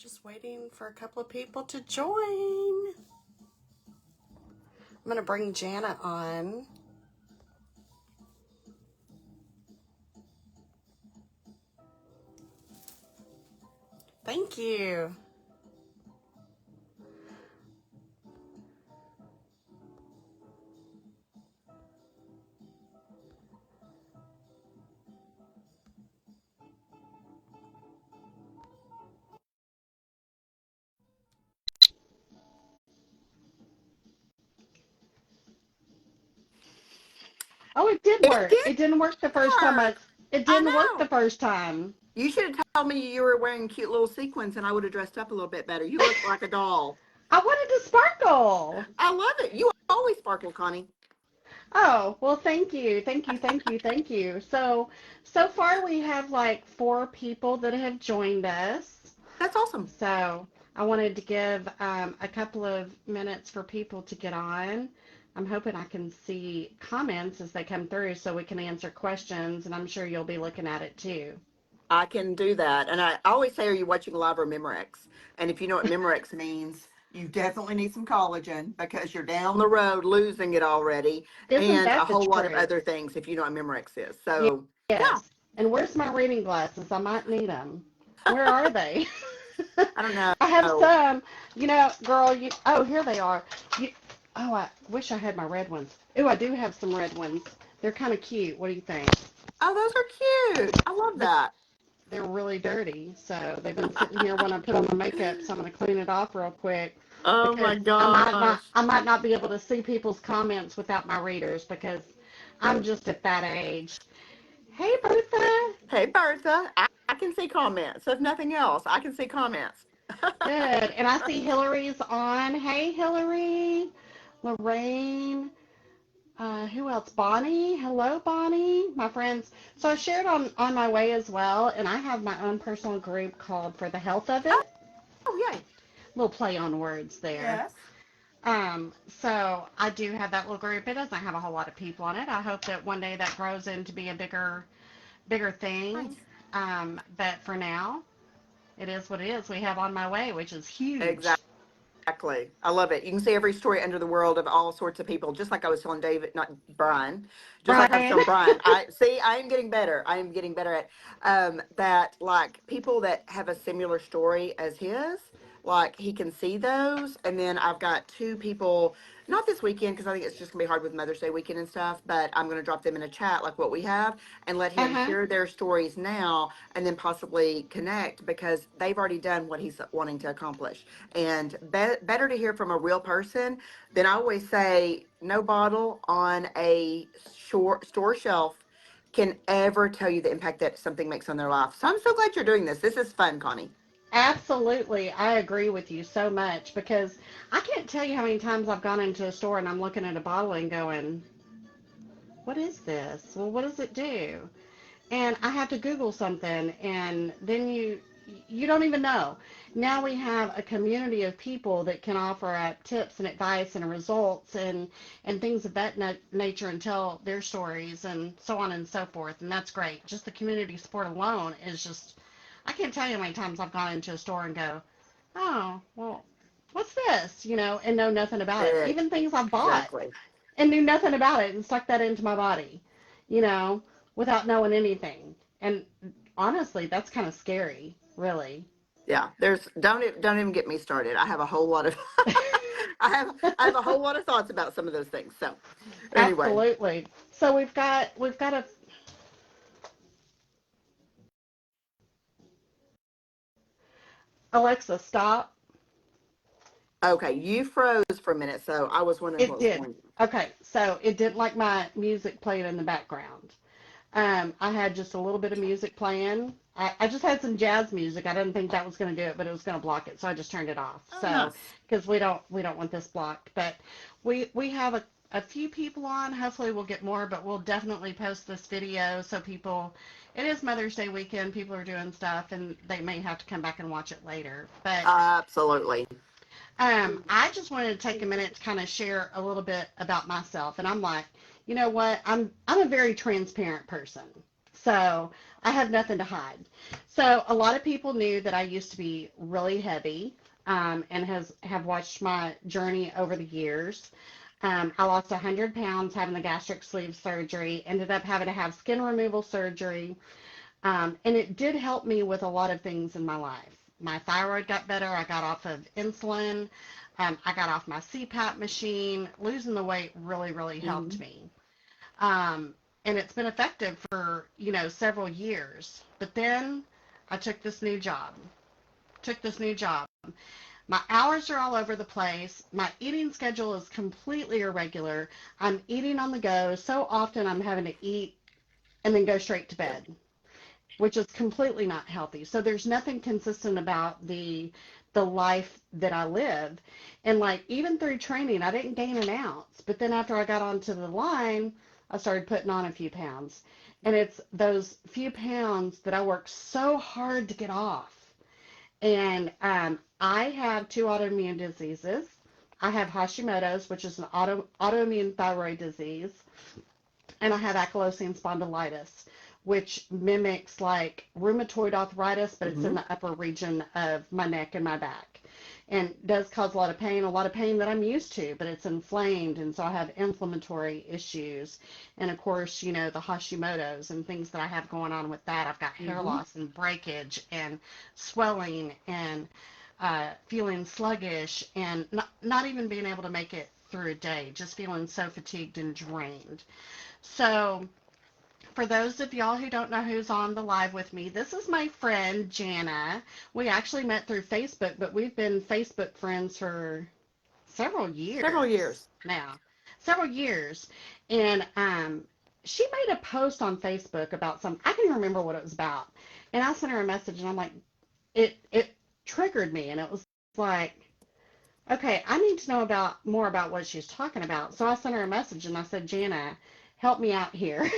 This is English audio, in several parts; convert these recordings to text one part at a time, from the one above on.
Just waiting for a couple of people to join. I'm going to bring Jana on. Thank you. Oh, it did It work. did It didn't work the first time. work. It I didn't work the know. first time. You should have told me you were wearing cute little sequins and I would have dressed up a little bit better. You look like a doll. I wanted to sparkle. I love it. You always sparkle, Connie. Oh, well, thank you. Thank you. Thank you. Thank you. So far we have like 4 people that have joined us. That's awesome. So I wanted to give a couple of minutes for people to get on. I'm hoping I can see comments as they come through so we can answer questions, and I'm sure you'll be looking at it too. I can do that. And I always say, are you watching live or Memorex? And if you know what Memorex means, you definitely need some collagen because you're down the road losing it already, Isn't and a that the whole lot of truth? other things if you know what Memorex is. So, yeah, Yes. And where's my reading glasses? I might need them. Where are they? I don't know. I have some. Girl, oh, here they are. Oh, I wish I had my red ones. Oh, I do have some red ones. They're kind of cute. What do you think? Oh, those are cute. I love But that. they're really dirty, so they've been sitting here when I put on my makeup, so I'm gonna clean it off real quick Oh because my gosh. I might not be able to see people's comments without my readers because I'm just at that age. Hey, Bertha. Hey, Bertha. I can see comments. If nothing else, I can see comments. Good. And I see Hillary's on. Hey, Hillary. Lorraine. Who else? Bonnie. Hello, Bonnie. My friends. So I shared on my way as well, and I have my own personal group called For the Health of It. Oh, yay. Little play on words there. Yes. So I do have that little group. It doesn't have a whole lot of people on it. I hope that one day that grows into be a bigger thing. Nice. But for now, it is what it is. We have On My Way, which is huge. Exactly. I love it. You can see every story under the world of all sorts of people, just like I was telling David, not Brian, just like I was Brian. telling Brian. I see, I am getting better. I am getting better at that, like people that have a similar story as his, like he can see those. And then I've got 2 people, not this weekend, because I think it's just gonna be hard with Mother's Day weekend and stuff, but I'm gonna drop them in a chat like what we have and let him Uh-huh. hear their stories now and then possibly connect because they've already done what he's wanting to accomplish. And better to hear from a real person than I always say, no bottle on a store shelf can ever tell you the impact that something makes on their life. So I'm so glad you're doing this. This is fun, Connie. Absolutely. I agree with you so much because I can't tell you how many times I've gone into a store and I'm looking at a bottle and going, what is this? Well, what does it do? And I have to Google something, and then you don't even know. Now we have a community of people that can offer up tips and advice and results and things of that nature and tell their stories and so on and so forth. And that's great. Just the community support alone is just, I can't tell you how many times I've gone into a store and go, oh, well, what's this? And know nothing about it. Even things I've bought Exactly. and knew nothing about it and stuck that into my body, you know, without knowing anything. And honestly, that's kind of scary, really. Yeah. There's don't even get me started. I have a whole lot of I have a whole lot of thoughts about some of those things. So anyway. Absolutely. So we've got a Alexa, stop. Okay, you froze for a minute, so I was wondering It what was did. going on. Okay, so it didn't like my music playing in the background. I had just a little bit of music playing. I just had some jazz music. I didn't think that was going to do it, but it was going to block it, so I just turned it off. Oh, So, nice. because we don't want this blocked, but we have a few people on. Hopefully, we'll get more, but we'll definitely post this video so people. It is Mother's Day weekend. People are doing stuff, and they may have to come back and watch it later. But Absolutely. I just wanted to take a minute to kind of share a little bit about myself. And I'm like, you know what? I'm a very transparent person. So I have nothing to hide. So a lot of people knew that I used to be really heavy, and have watched my journey over the years. I lost 100 pounds having the gastric sleeve surgery, ended up having to have skin removal surgery, and it did help me with a lot of things in my life. My thyroid got better. I got off of insulin. I got off my CPAP machine. Losing the weight really, really helped Mhm. me. And it's been effective for, several years. But then I took this new job. Took this new job. My hours are all over the place. My eating schedule is completely irregular. I'm eating on the go. So often I'm having to eat and then go straight to bed, which is completely not healthy. So there's nothing consistent about the life that I live. And like even through training, I didn't gain an ounce. But then after I got onto the line, I started putting on a few pounds. And it's those few pounds that I worked so hard to get off. And I have two autoimmune diseases. I have Hashimoto's, which is an autoimmune thyroid disease, and I have ankylosing spondylitis, which mimics like rheumatoid arthritis, but it's in Mhm. the upper region of my neck and my back. And does cause a lot of pain that I'm used to, but it's inflamed, and so I have inflammatory issues. And of course, the Hashimoto's and things that I have going on with that. I've got hair Mhm. loss and breakage and swelling and feeling sluggish and not even being able to make it through a day, just feeling so fatigued and drained. So, for those of y'all who don't know who's on the live with me, this is my friend Jana. We actually met through Facebook, but we've been Facebook friends for several Several years years. now. Several years. And she made a post on Facebook about some, I can't remember what it was about. And I sent her a message and I'm like, it triggered me, and it was like, okay, I need to know about more about what she's talking about. So I sent her a message and I said, Jana, help me out here.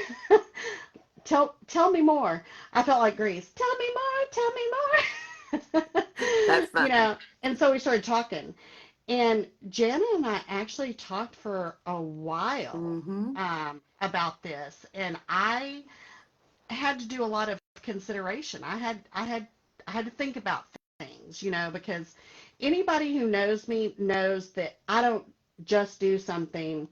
Tell me more. I felt like Grease. Tell me more, tell me more. That's funny. And so we started talking. And Jana and I actually talked for a while Mhm. about this, and I had to do a lot of consideration. I had to think about things, because anybody who knows me knows that I don't just do something,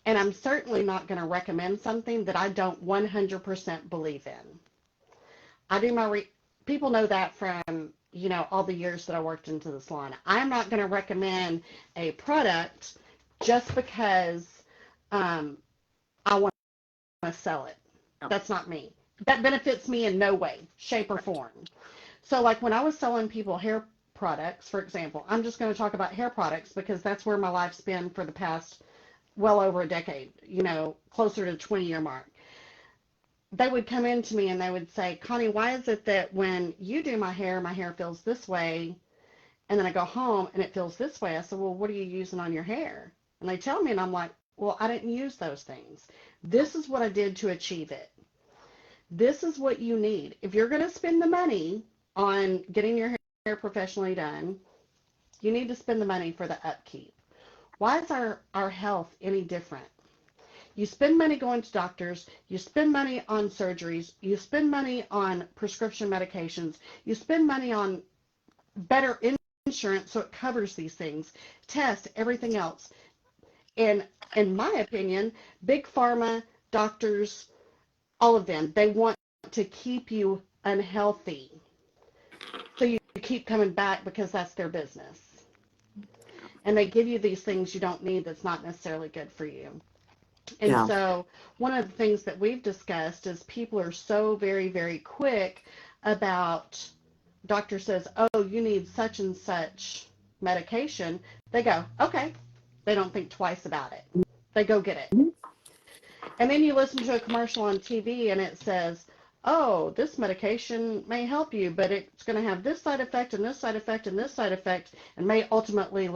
and I'm certainly not going to recommend something that I don't 100% believe in. I do people know that from, all the years that I worked into the salon. I'm not going to recommend a product just because um, I want to sell it. Oh, That's not me. That benefits me in no way, shape, or correct. form. So, like when I was selling people hair products, for example, I'm just going to talk about hair products because that's where my life's been for the past well over a decade, closer to the 20-year mark. They would come in to me and they would say, Connie, why is it that when you do my hair feels this way, and then I go home and it feels this way? I said, well, what are you using on your hair? And they tell me, and I'm like, well, I didn't use those things. This is what I did to achieve it. This is what you need. If you're going to spend the money on getting your hair professionally done, you need to spend the money for the upkeep. Why is our health any different? You spend money going to doctors, you spend money on surgeries, you spend money on prescription medications, you spend money on better insurance so it covers these things, tests, everything else. And in my opinion, big pharma, doctors, all of them, they want to keep you unhealthy. So you keep coming back because that's their business. And they give you these things you don't need that's not necessarily good for you. And Yeah. so one of the things that we've discussed is people are so very, very quick about, doctor says, oh, you need such and such medication. They go, okay. They don't think twice about it. They go get it. And then you listen to a commercial on TV and it says, oh, this medication may help you, but it's going to have this side effect and this side effect and this side effect and may ultimately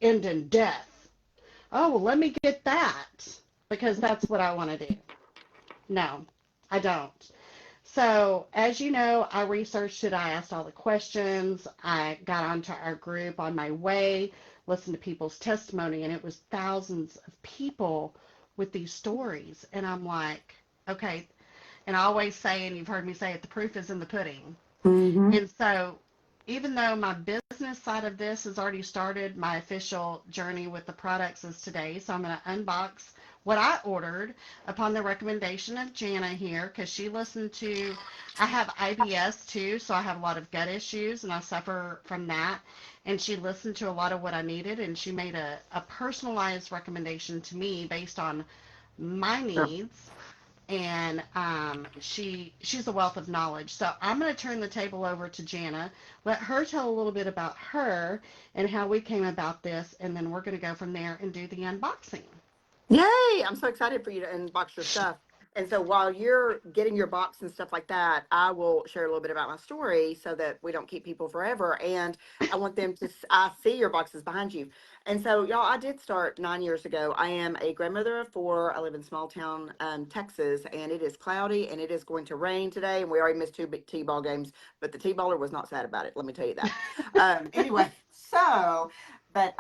end in death. Oh, well, let me get that because that's what I want to do. No, I don't. So, as you know, I researched it. I asked all the questions. I got onto our group on my way, listened to people's testimony, and it was thousands of people with these stories. And I'm like, okay, And I always say, and you've heard me say it, the proof is in the pudding. Mm-hmm. And so, even though my business side of this has already started, my official journey with the products is today. So, I'm going to unbox what I ordered upon the recommendation of Jana here because she listened to, I have IBS too, so I have a lot of gut issues and I suffer from that. And she listened to a lot of what I needed and she made a personalized recommendation to me based on my Sure. needs, and she's a wealth of knowledge. So I'm going to turn the table over to Jana, let her tell a little bit about her and how we came about this, and then we're going to go from there and do the unboxing. Yay! I'm so excited for you to unbox your stuff. And so while you're getting your box and stuff like that, I will share a little bit about my story so that we don't keep people forever. And I want them to, I see your boxes behind you. And so, y'all, I did start 9 years ago. I am a grandmother of four. I live in small town, Texas, and it is cloudy and it is going to rain today. And we already missed two big T-ball games, but the T-baller was not sad about it. Let me tell you that. Anyway, so, but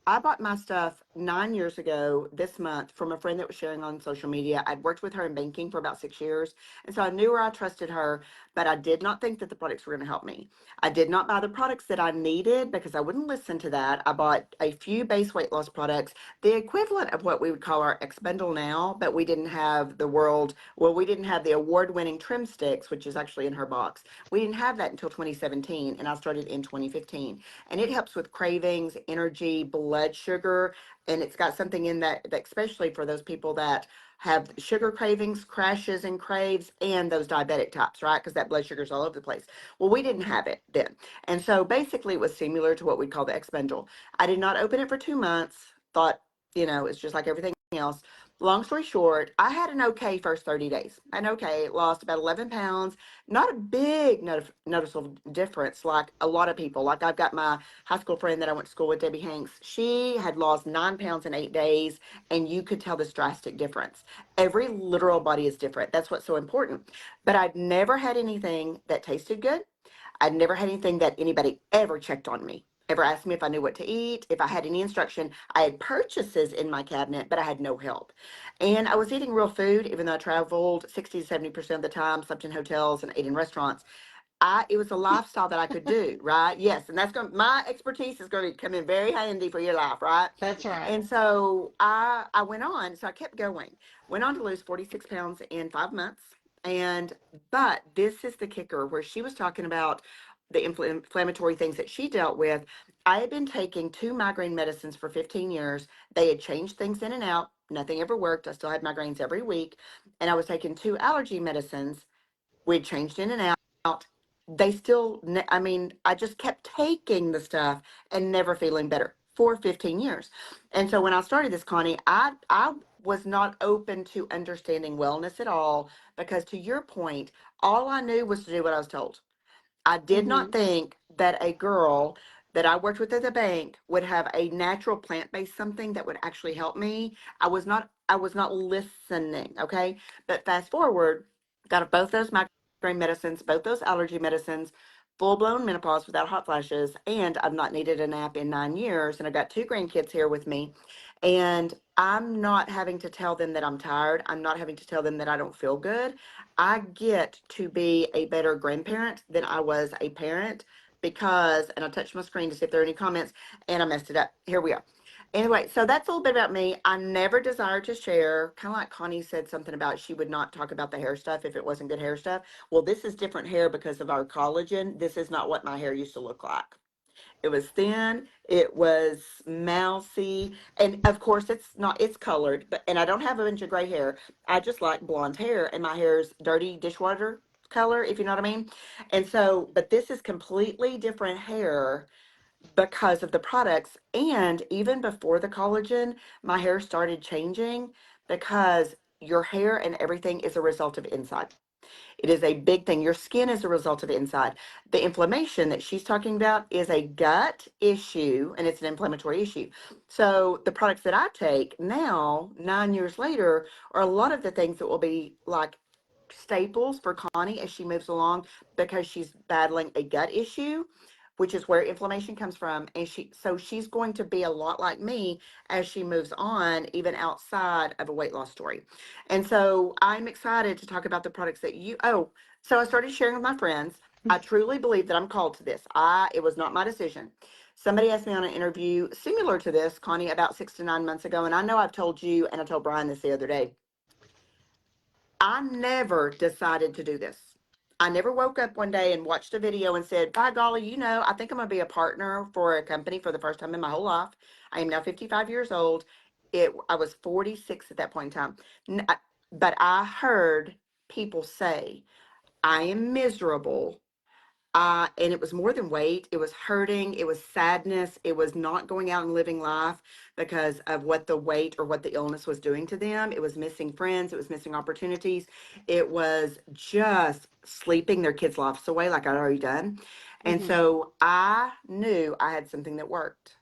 I bought my stuff 9 years ago this month from a friend that was sharing on social media. I'd worked with her in banking for about 6 years. And so I knew her, I trusted her, but I did not think that the products were going to help me. I did not buy the products that I needed because I wouldn't listen to that. I bought a few base weight loss products, the equivalent of what we would call our Expendel now, but we didn't have we didn't have the award winning trim sticks, which is actually in her box. We didn't have that until 2017, and I started in 2015. And it helps with cravings, energy, blood sugar, and it's got something in that especially for those people that have sugar cravings, crashes and craves, and those diabetic types, right? Because that blood sugar's all over the place. Well, we didn't have it then. And so basically it was similar to what we call the Expendel. I did not open it for 2 months, thought, it's just like everything else. Long story short, I had an okay first 30 days. An okay, lost about 11 pounds. Not a big noticeable difference like a lot of people. Like I've got my high school friend that I went to school with, Debbie Hanks. She had lost 9 pounds in 8 days, and you could tell this drastic difference. Every literal body is different. That's what's so important. But I'd never had anything that tasted good. I'd never had anything that anybody ever checked on me, ever asked me if I knew what to eat, if I had any instruction. I had purchases in my cabinet, but I had no help. And I was eating real food, even though I traveled 60 to 70% of the time, slept in hotels and ate in restaurants. It was a lifestyle that I could do, right? Yes, and my expertise is going to come in very handy for your life, right? That's right. And so I went on, so I kept going. Went on to lose 46 pounds in 5 months. And but this is the kicker where she was talking about the inflammatory things that she dealt with. I had been taking two migraine medicines for 15 years. They had changed things in and out. Nothing ever worked. I still had migraines every week. And I was taking two allergy medicines. We'd changed in and out. They still, I mean, I just kept taking the stuff and never feeling better for 15 years. And so when I started this, Connie, I was not open to understanding wellness at all because to your point, all I knew was to do what I was told. I did not Mhm. think that a girl that I worked with at the bank would have a natural plant-based something that would actually help me. I was not listening, okay? But fast forward, got both those migraine medicines, both those allergy medicines, full-blown menopause without hot flashes, and I've not needed a nap in 9 years, and I've got two grandkids here with me. And I'm not having to tell them that I'm tired. I'm not having to tell them that I don't feel good. I get to be a better grandparent than I was a parent because, and I touched my screen to see if there are any comments, and I messed it up. Here we are. Anyway, so that's a little bit about me. I never desire to share, kind of like Connie said something about she would not talk about the hair stuff if it wasn't good hair stuff. Well, this is different hair because of our collagen. This is not what my hair used to look like. It was thin, it was mousy, and of course it's colored, but and I don't have a bunch of gray hair. I just like blonde hair, and my hair is dirty dishwater color, if you know what I mean. And so, but this is completely different hair because of the products. And even before the collagen, my hair started changing because your hair and everything is a result of inside. It is a big thing. Your skin is a result of inside. The inflammation that she's talking about is a gut issue and it's an inflammatory issue. So the products that I take now, 9 years later, are a lot of the things that will be like staples for Connie as she moves along because she's battling a gut issue. which is where inflammation comes from. And she's going to be a lot like me as she moves on, even outside of a weight loss story. And so I'm excited to talk about the products that so I started sharing with my friends. I truly believe that I'm called to this. It was not my decision. Somebody asked me on an interview similar to this, Connie, about 6 to 9 months ago. And I know I've told you, and I told Brian this the other day. I never decided to do this. I never woke up one day and watched a video and said, by golly, I think I'm going to be a partner for a company for the first time in my whole life. I am now 55 years old. I was 46 at that point in time. But I heard people say, I am miserable. And it was more than weight. It was hurting. It was sadness. It was not going out and living life because of what the weight or what the illness was doing to them. It was missing friends. It was missing opportunities. It was just sleeping their kids' lives away like I'd already done. And so I knew I had something that worked.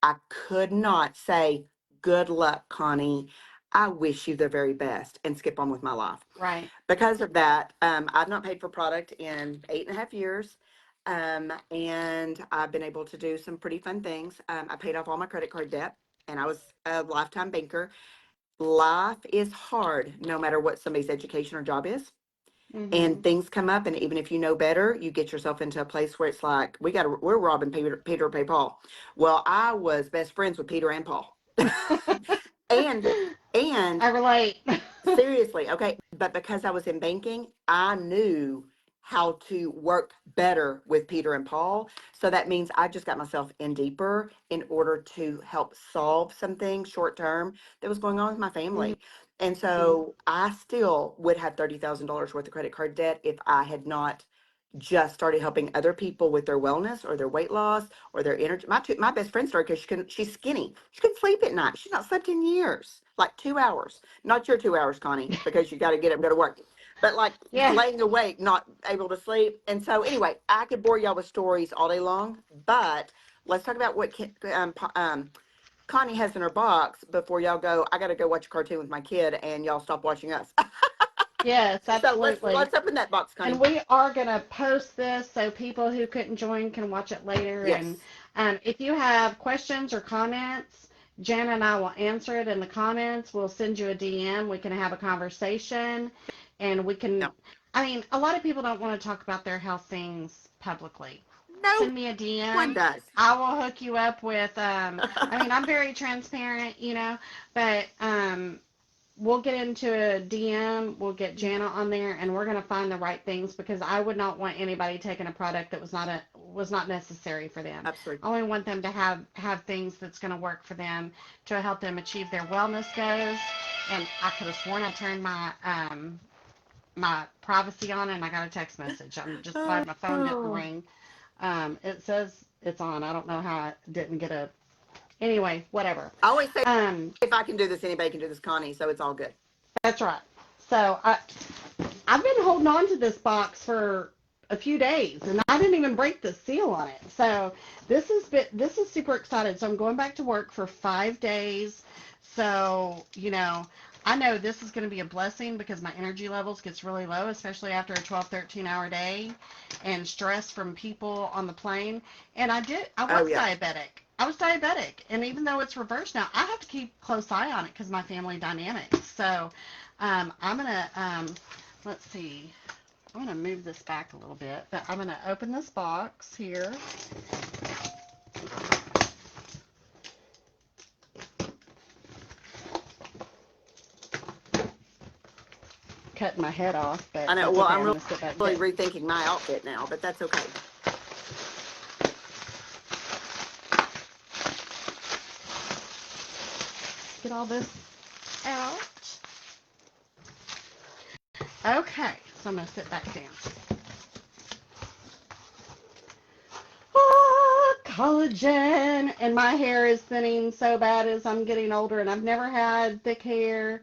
I could not say, good luck, Connie. I wish you the very best and skip on with my life. Right. Because of that, I've not paid for product in 8.5 years. And I've been able to do some pretty fun things. I paid off all my credit card debt and I was a lifetime banker. Life is hard no matter what somebody's education or job is. And things come up, and even if you know better, you get yourself into a place where it's like, we're robbing Peter to pay Paul. Well, I was best friends with Peter and Paul. and I relate. seriously, okay. But because I was in banking, I knew how to work better with Peter and Paul. So that means I just got myself in deeper in order to help solve something short term that was going on with my family. And so I still would have $30,000 worth of credit card debt if I had not just started helping other people with their wellness or their weight loss or their energy. My best friend started because she's skinny. She couldn't sleep at night. She's not slept in years, like 2 hours. Not your 2 hours, Connie, because you got to get up and go to work. But like laying awake, not able to sleep. And so anyway, I could bore y'all with stories all day long, but let's talk about what Connie has in her box before y'all go. I got to go watch a cartoon with my kid and y'all stop watching us. Yes, absolutely. So let's open that box, Connie. And we are going to post this so people who couldn't join can watch it later. Yes. And if you have questions or comments, Jen and I will answer it in the comments. We'll send you a DM. We can have a conversation, and we can. No. I mean, a lot of people don't want to talk about their health things publicly. No Send me a DM. one does. I will hook you up with. I mean, I'm very transparent, but we'll get into a DM. We'll get Jana on there, and we're going to find the right things because I would not want anybody taking a product that was not necessary for them. Absolutely. I only want them to have things that's going to work for them to help them achieve their wellness goals. And I could have sworn I turned my privacy on, and I got a text message. I'm just glad my phone didn't ring. It says it's on. I don't know how I didn't get a. Anyway, whatever. I always say, if I can do this, anybody can do this, Connie. So it's all good. That's right. So I've been holding on to this box for a few days, and I didn't even break the seal on it. So this is super excited. So I'm going back to work for 5 days. So I know this is going to be a blessing because my energy levels gets really low, especially after a 12, 13-hour day and stress from people on the plane. And I was diabetic. I was diabetic. And even though it's reversed now, I have to keep close eye on it because my family dynamics. So I'm going to, let's see, I'm going to move this back a little bit, but I'm going to open this box here. Cutting my head off, but I know. Well, okay. I'm really rethinking my outfit now, but that's okay. Get all this out. Okay, so I'm going to sit back down. Collagen, and my hair is thinning so bad as I'm getting older, and I've never had thick hair,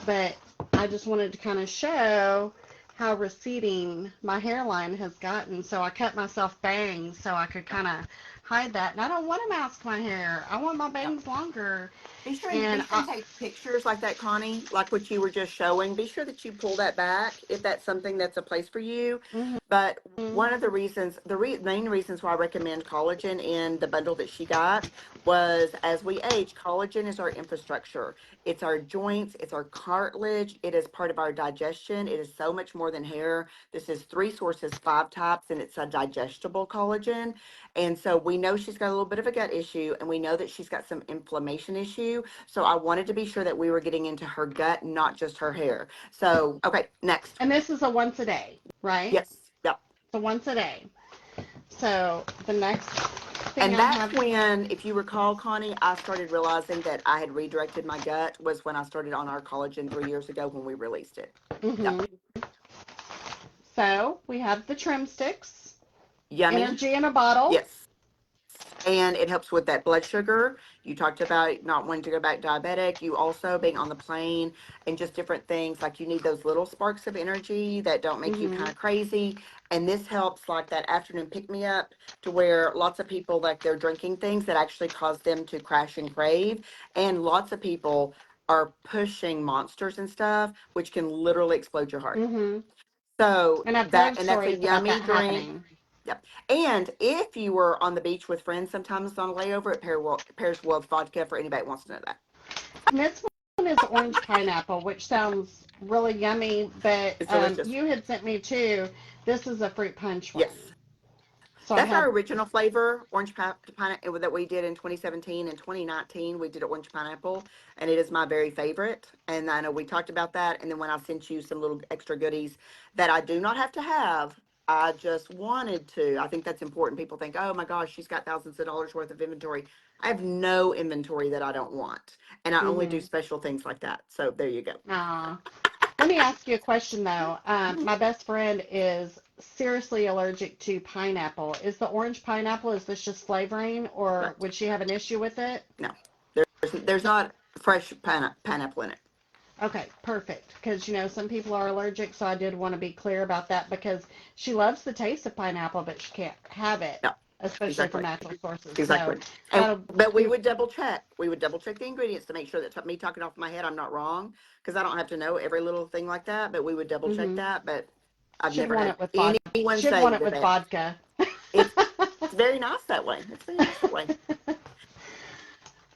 but I just wanted to kind of show how receding my hairline has gotten. So I cut myself bangs so I could kind of hide that. And I don't want to mask my hair. I want my Yep. bangs longer. Be sure and And take pictures like that, Connie, like what you were just showing. Be sure that you pull that back if that's something that's a place for you. mhm. But one of the reasons, main reasons why I recommend collagen in the bundle that she got was as we age, collagen is our infrastructure. It's our joints, it's our cartilage, it is part of our digestion. It is so much more than hair. This is 3 sources, 5 types, and it's a digestible collagen. And so we know she's got a little bit of a gut issue, and we know that she's got some inflammation issue. So I wanted to be sure that we were getting into her gut, not just her hair. So, okay, next. And this is a once a day, right? Yes. Yep. So once a day. So the next thing And I that's have. when, if you recall, Connie, I started realizing that I had redirected my gut was when I started on our collagen 3 years ago when we released it. Yep. Mhm. So we have the trim sticks, Yummy. energy in a bottle. Yes. And it helps with that blood sugar. You talked about not wanting to go back diabetic. You also being on the plane and just different things. Like you need those little sparks of energy that don't make you kind of crazy. And this helps like that afternoon pick me up to where lots of people like they're drinking things that actually cause them to crash and crave. And lots of people are pushing monsters and stuff, which can literally explode your heart. Mm-hmm. So And I've that, heard and that's a stories about yummy that drink. happening. Yep. And if you were on the beach with friends sometimes on a layover, it pairs well with vodka for anybody that wants to know that. And this one is orange pineapple, which sounds really yummy, but It's delicious. you had sent me too. This is a fruit punch one. Yes. So That's I have. our original flavor, orange pineapple that we did in 2017 and 2019. We did orange pineapple, and it is my very favorite. And I know we talked about that. And then when I sent you some little extra goodies that I do not have to have, I just wanted to. I think that's important. People think, oh my gosh, she's got thousands of dollars worth of inventory. I have no inventory that I don't want. And I only do Mm-hmm. special things like that. So there you go. Let me ask you a question though. My best friend is seriously allergic to pineapple. Is the orange pineapple, is this just flavoring, or Correct. would she have an issue with it? No, there's not fresh pineapple in it. Okay, perfect. Because, some people are allergic, so I did want to be clear about that because she loves the taste of pineapple, but she can't have it, No, especially from exactly. natural sources. So Exactly. And that'll but we be, would double check. We would double check the ingredients to make sure that me talking off my head, I'm not wrong, because I don't have to know every little thing like that. But we would double check hmm that. But I've should never want had it with vodka. anyone Should want say it with that. vodka. It's very nice that way. It's very nice that way.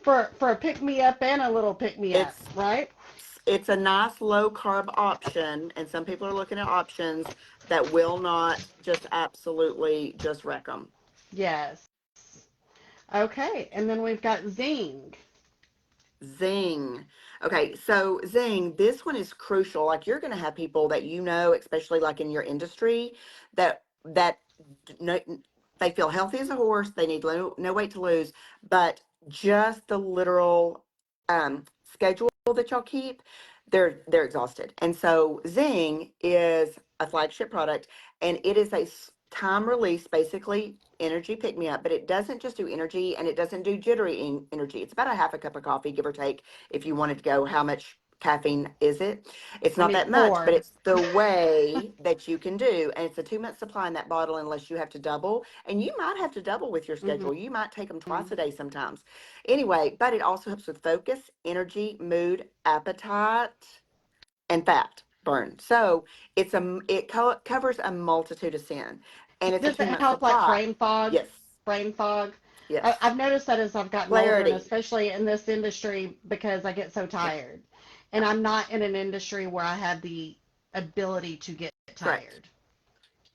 For a pick me up and a little pick me up, It's right? it's a nice low carb option, and some people are looking at options that will not just absolutely just wreck them. Yes. Okay, and then we've got Zing. Zing. Okay, so Zing, this one is crucial. Like you're going to have people that especially like in your industry, that no, they feel healthy as a horse. They need no weight to lose, but just the literal schedule that y'all keep, they're exhausted. And so Zing is a flagship product, and it is a time release, basically energy pick me up, but it doesn't just do energy and it doesn't do jittery energy. It's about a half a cup of coffee, give or take, if you wanted to go, how much caffeine is it? It's I not need that much, but 4. it's the way that you can do. And it's a 2 month supply in that bottle unless you have to double. And you might have to double with your Mm-hmm. schedule. You might take them twice a day sometimes. Anyway, but it also helps with focus, energy, mood, appetite, and fat burn. So covers a multitude of sin. And it's a Does it 2 month help like supply. brain fog? Yes. Brain fog? Yes. I've noticed that as I've gotten older, and Clarity. especially in this industry, because I get so Yeah. tired. And I'm not in an industry where I have the ability to get Correct. tired.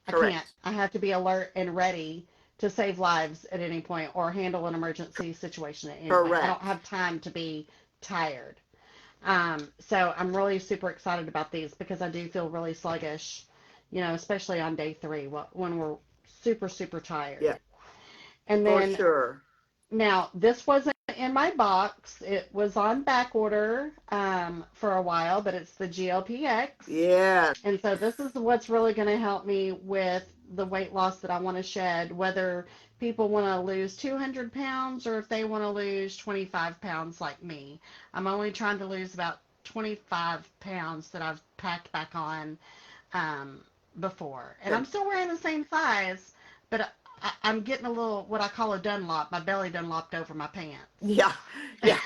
I can't. Correct. I have to be alert and ready to save lives at any point or handle an emergency situation at any point. I don't Correct. have time to be tired. So I'm really super excited about these because I do feel really sluggish, especially on day 3 when we're super, super tired. Yeah. And For then sure. now this wasn't in my box. It was on back order for a while, but it's the GLP-X. Yes. And so this is what's really going to help me with the weight loss that I want to shed, whether people want to lose 200 pounds or if they want to lose 25 pounds like me. I'm only trying to lose about 25 pounds that I've packed back on before. And I'm Good. still wearing the same size, but I'm getting a little, what I call a Dunlop, my belly Dunlopped over my pants. Yeah, yeah,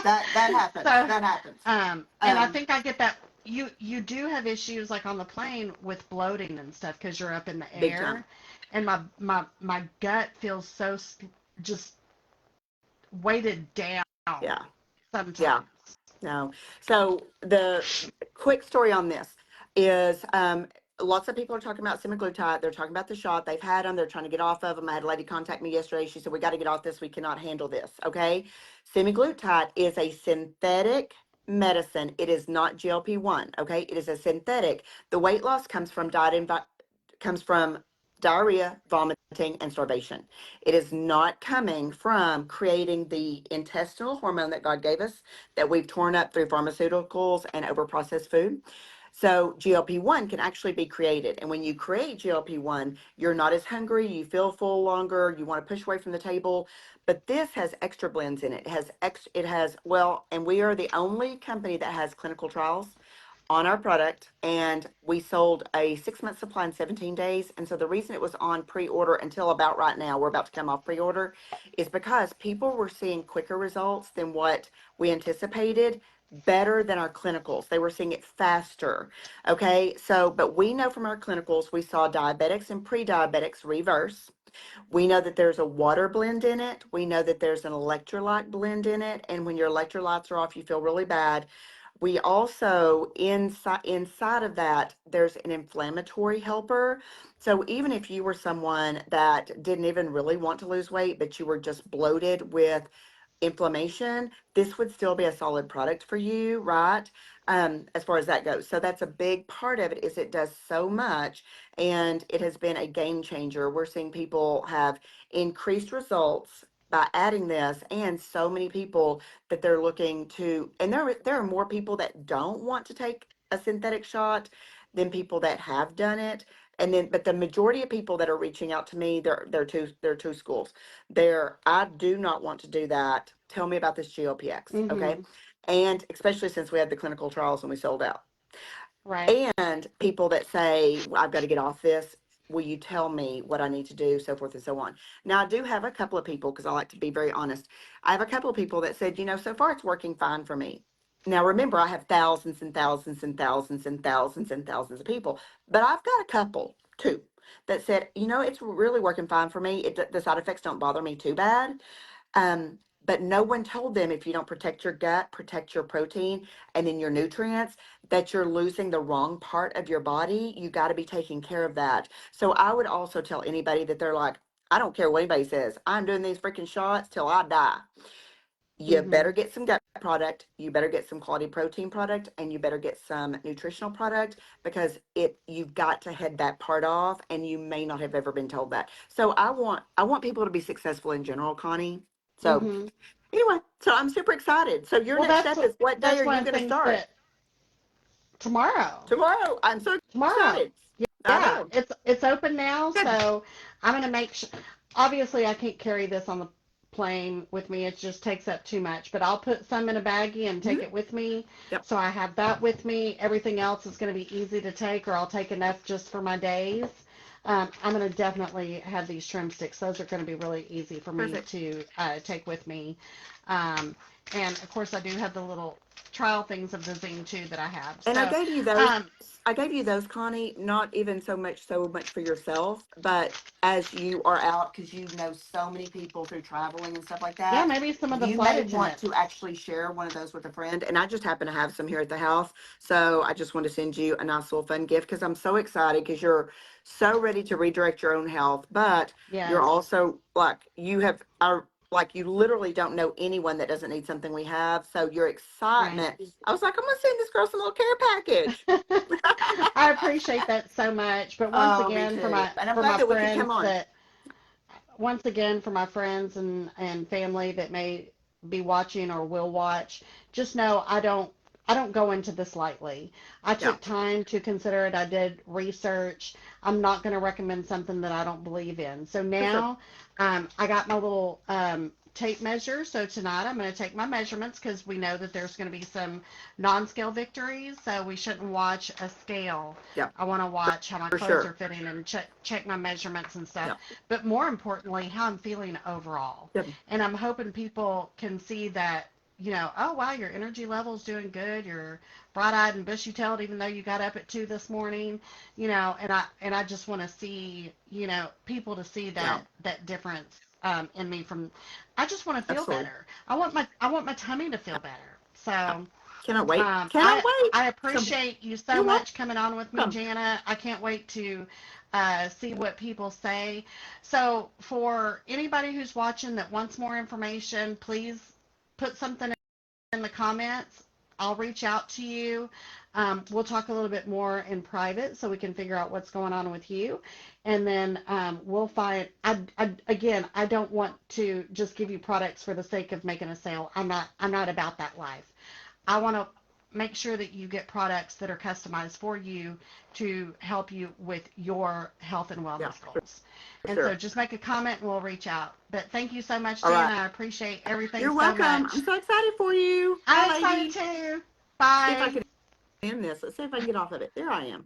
that happens. So, That happens. and I Um, think I get that. You do have issues like on the plane with bloating and stuff because you're up in the big time. air, and my gut feels so just weighted down Yeah, yeah. sometimes. No. So the quick story on this is lots of people are talking about semaglutide. They're talking about the shot. They've had them. They're trying to get off of them. I had a lady contact me yesterday. She said, we got to get off this. We cannot handle this. Okay. Semaglutide is a synthetic medicine. It is not GLP-1. Okay. It is a synthetic. The weight loss comes from comes from diarrhea, vomiting, and starvation. It is not coming from creating the intestinal hormone that God gave us that we've torn up through pharmaceuticals and overprocessed food. So GLP-1 can actually be created. And when you create GLP-1, you're not as hungry, you feel full longer, you want to push away from the table. But this has extra blends in it. Well, and we are the only company that has clinical trials on our product, and we sold a 6-month supply in 17 days. And so the reason it was on pre-order until about right now, we're about to come off pre-order, is because people were seeing quicker results than what we anticipated, better than our clinicals. They were seeing it faster. Okay. So, but we know from our clinicals, we saw diabetics and pre-diabetics reverse. We know that there's a water blend in it. We know that there's an electrolyte blend in it. And when your electrolytes are off, you feel really bad. We also, inside of that, there's an inflammatory helper. So even if you were someone that didn't even really want to lose weight, but you were just bloated with inflammation, this would still be a solid product for you, right? As far as that goes. So that's a big part of it, is it does so much, and it has been a game changer. We're seeing people have increased results by adding this, and so many people that they're looking to, and there are more people that don't want to take a synthetic shot than people that have done it. And then, but the majority of people that are reaching out to me, there are two schools. I do not want to do that. Tell me about this GLPX, okay? Mm-hmm. And especially since we had the clinical trials and we sold out. Right. And people that say, "Well, I've got to get off this. Will you tell me what I need to do?" So forth and so on. Now, I do have a couple of people, because I like to be very honest. I have a couple of people that said, so far it's working fine for me. Now, remember, I have thousands and thousands and thousands and thousands and thousands of people, but I've got a couple, two, that said, it's really working fine for me. The side effects don't bother me too bad. But no one told them, if you don't protect your gut, protect your protein, and then your nutrients, that you're losing the wrong part of your body. You got to be taking care of that. So I would also tell anybody that they're like, I don't care what anybody says, I'm doing these freaking shots till I die. You Mm-hmm. better get some gut product, you better get some quality protein product, and you better get some nutritional product, because you've got to head that part off, and you may not have ever been told that. So I want people to be successful in general, Connie. So Mm-hmm. anyway, so I'm super excited. So your Well, next step is, what day that's are one you of the going to things start? that tomorrow. Tomorrow. I'm so Tomorrow. excited. I Yeah, know. it's open now, Good. so I'm gonna make sure. Obviously, I can't carry this on the plane with me. It just takes up too much. But I'll put some in a baggie and Mhm. take it with me. Yep. So I have that with me. Everything else is gonna be easy to take, or I'll take enough just for my days. I'm gonna definitely have these trim sticks. Those are gonna be really easy for me Perfect. to take with me. Um, and of course, I do have the little trial things of the zine too that I have. And I So, gave you those. um, I gave you those, Connie, not even so much for yourself, but as you are out, because so many people through traveling and stuff like yeah, that, maybe some of the you may flight want attendants. to actually share one of those with a friend. And I just happen to have some here at the house. So I just want to send you a nice little fun gift, because I'm so excited, because you're so ready to redirect your own health, but you're Yes. also like, you literally don't know anyone that doesn't need something we have. So your Right. excitement, I was like, I'm going to send this girl some little care package. I appreciate that so much. But Oh, me too. And I'm for glad my that we could come friends on. that once again for my friends and family that may be watching or will watch, just know I don't go into this lightly. I Yeah, took time to consider it. I did research. I'm not going to recommend something that I don't believe in. So for sure. now I got my little tape measure. So tonight I'm going to take my measurements because we know that there's going to be some non-scale victories. So we shouldn't watch a scale. Yeah. I want to watch how my For clothes sure. are fitting and check my measurements and stuff. Yeah. But more importantly, how I'm feeling overall. Yeah. And I'm hoping people can see that, you know, oh, wow, your energy level's doing good. You're bright-eyed and bushy-tailed even though you got up at 2 this morning, you know, and I just want to see, you know, people to see that that difference in me from, I just want to feel Absolutely. better. I want my tummy to feel better. So Cannot wait. Cannot wait. I appreciate you so You're much coming on with me, welcome. Jana. I can't wait to see what people say. So for anybody who's watching that wants more information, please put something in the comments. I'll reach out to you. We'll talk a little bit more in private so we can figure out what's going on with you. And then we'll find, again, I don't want to just give you products for the sake of making a sale. I'm not about that life. I want to make sure that you get products that are customized for you to help you with your health and wellness goals. And so just make a comment and we'll reach out. But thank you so much, Jana. I appreciate everything You're so welcome. much. I'm so excited for you. I'm Bye, excited lady. too. See if I Bye. can end this. Let's see if I can get off of it. There I am.